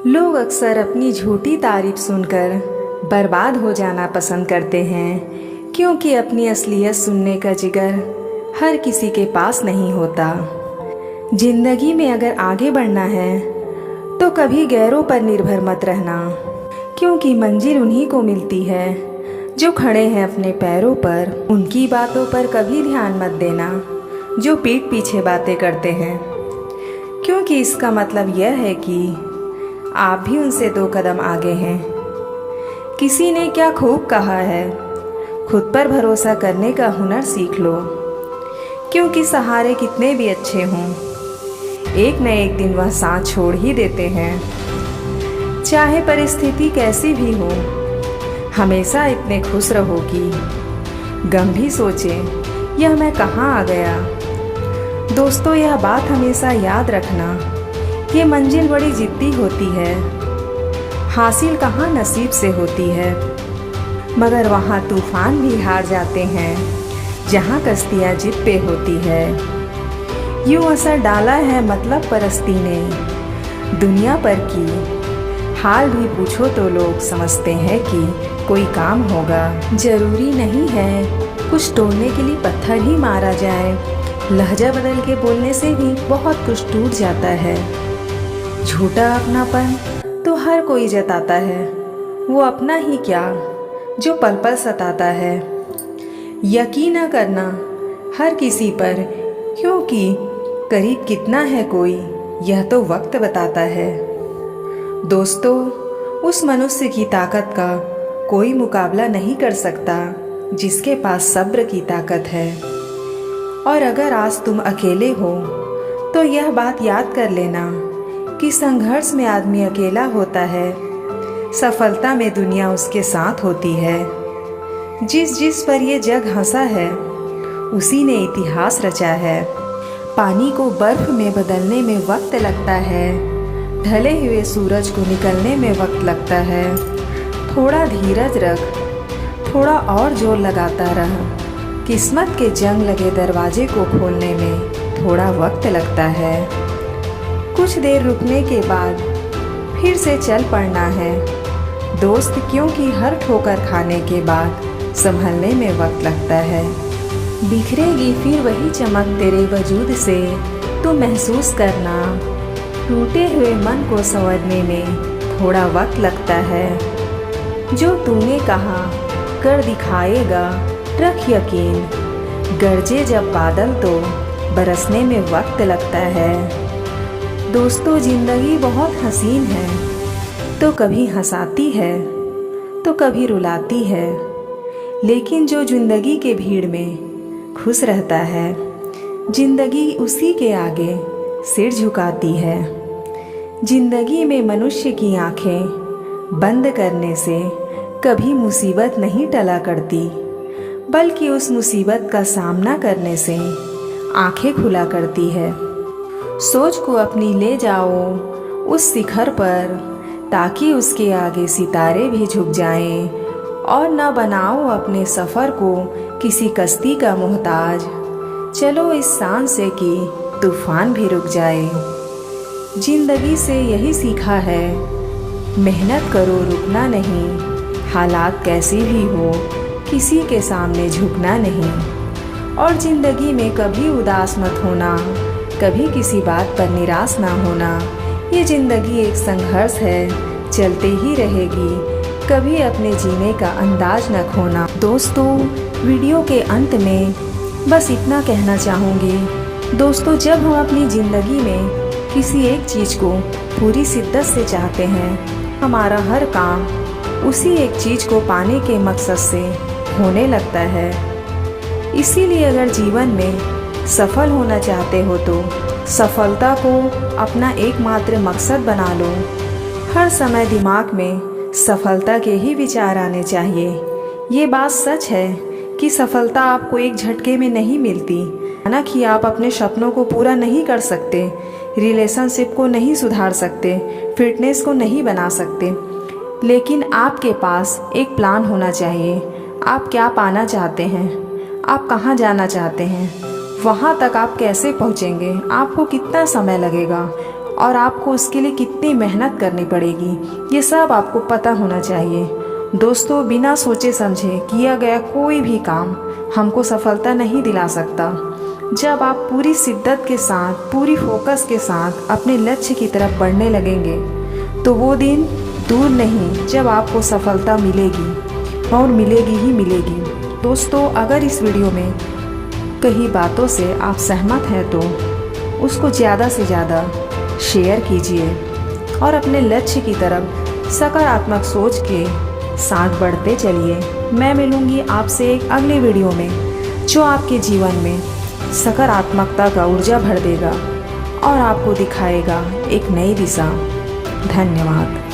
लोग अक्सर अपनी झूठी तारीफ सुनकर बर्बाद हो जाना पसंद करते हैं, क्योंकि अपनी असलियत सुनने का जिगर हर किसी के पास नहीं होता। जिंदगी में अगर आगे बढ़ना है तो कभी गैरों पर निर्भर मत रहना, क्योंकि मंजिल उन्हीं को मिलती है जो खड़े हैं अपने पैरों पर। उनकी बातों पर कभी ध्यान मत देना जो पीठ पीछे बातें करते हैं, क्योंकि इसका मतलब यह है कि आप भी उनसे 2 कदम आगे हैं। किसी ने क्या खूब कहा है, खुद पर भरोसा करने का हुनर सीख लो, क्योंकि सहारे कितने भी अच्छे हों, एक न एक दिन वह साथ छोड़ ही देते हैं। चाहे परिस्थिति कैसी भी हो, हमेशा इतने खुश रहो कि गम भी सोचे यह मैं कहाँ आ गया। दोस्तों, यह बात हमेशा याद रखना, ये मंजिल बड़ी जिद्दी होती है, हासिल कहाँ नसीब से होती है, मगर वहाँ तूफान भी हार जाते हैं जहाँ कश्तियाँ जिद पे होती है। यूँ असर डाला है मतलब परस्ती ने दुनिया पर की, हाल भी पूछो तो लोग समझते हैं कि कोई काम होगा। जरूरी नहीं है कुछ तोड़ने के लिए पत्थर ही मारा जाए, लहजा बदल के बोलने से भी बहुत कुछ टूट जाता है। झूठा अपनापन तो हर कोई जताता है, वो अपना ही क्या जो पल पल सताता है। यकीन न करना हर किसी पर, क्योंकि करीब कितना है कोई यह तो वक्त बताता है। दोस्तों, उस मनुष्य की ताकत का कोई मुकाबला नहीं कर सकता जिसके पास सब्र की ताकत है। और अगर आज तुम अकेले हो तो यह बात याद कर लेना कि संघर्ष में आदमी अकेला होता है, सफलता में दुनिया उसके साथ होती है। जिस पर ये जग हंसा है उसी ने इतिहास रचा है। पानी को बर्फ में बदलने में वक्त लगता है, ढले हुए सूरज को निकलने में वक्त लगता है। थोड़ा धीरज रख, थोड़ा और जोर लगाता रह, किस्मत के जंग लगे दरवाजे को खोलने में थोड़ा वक्त लगता है। कुछ देर रुकने के बाद फिर से चल पड़ना है दोस्त, क्योंकि हर ठोकर खाने के बाद संभलने में वक्त लगता है। बिखरेगी फिर वही चमक तेरे वजूद से, तू महसूस करना टूटे हुए मन को संवरने में थोड़ा वक्त लगता है। जो तूने कहा कर दिखाएगा रख यकीन, गरजे जब बादल तो बरसने में वक्त लगता है। दोस्तों, जिंदगी बहुत हसीन है, तो कभी हंसाती है तो कभी रुलाती है, लेकिन जो जिंदगी के भीड़ में खुश रहता है, जिंदगी उसी के आगे सिर झुकाती है। जिंदगी में मनुष्य की आंखें बंद करने से कभी मुसीबत नहीं टला करती, बल्कि उस मुसीबत का सामना करने से आंखें खुला करती है। सोच को अपनी ले जाओ उस शिखर पर, ताकि उसके आगे सितारे भी झुक जाएं, और न बनाओ अपने सफ़र को किसी कश्ती का मोहताज। चलो इस शान से कि तूफान भी रुक जाए। जिंदगी से यही सीखा है, मेहनत करो रुकना नहीं, हालात कैसी भी हो किसी के सामने झुकना नहीं। और जिंदगी में कभी उदास मत होना, कभी किसी बात पर निराश ना होना। ये जिंदगी एक संघर्ष है, चलते ही रहेगी, कभी अपने जीने का अंदाज न खोना। दोस्तों, वीडियो के अंत में बस इतना कहना चाहूँगी। दोस्तों, जब हम अपनी ज़िंदगी में किसी एक चीज़ को पूरी शिद्दत से चाहते हैं, हमारा हर काम उसी एक चीज़ को पाने के मकसद से होने लगता है। इसीलिए अगर जीवन में सफल होना चाहते हो तो सफलता को अपना एकमात्र मकसद बना लो। हर समय दिमाग में सफलता के ही विचार आने चाहिए। ये बात सच है कि सफलता आपको एक झटके में नहीं मिलती, ना कि आप अपने सपनों को पूरा नहीं कर सकते, रिलेशनशिप को नहीं सुधार सकते, फिटनेस को नहीं बना सकते, लेकिन आपके पास एक प्लान होना चाहिए। आप क्या पाना चाहते हैं, आप कहाँ जाना चाहते हैं, वहाँ तक आप कैसे पहुँचेंगे, आपको कितना समय लगेगा, और आपको उसके लिए कितनी मेहनत करनी पड़ेगी, ये सब आपको पता होना चाहिए। दोस्तों, बिना सोचे समझे किया गया कोई भी काम हमको सफलता नहीं दिला सकता। जब आप पूरी शिद्दत के साथ, पूरी फोकस के साथ अपने लक्ष्य की तरफ बढ़ने लगेंगे तो वो दिन दूर नहीं जब आपको सफलता मिलेगी और मिलेगी ही मिलेगी। दोस्तों, अगर इस वीडियो में कई बातों से आप सहमत हैं तो उसको ज़्यादा से ज़्यादा शेयर कीजिए और अपने लक्ष्य की तरफ सकारात्मक सोच के साथ बढ़ते चलिए। मैं मिलूंगी आपसे एक अगले वीडियो में जो आपके जीवन में सकारात्मकता का ऊर्जा भर देगा और आपको दिखाएगा एक नई दिशा। धन्यवाद।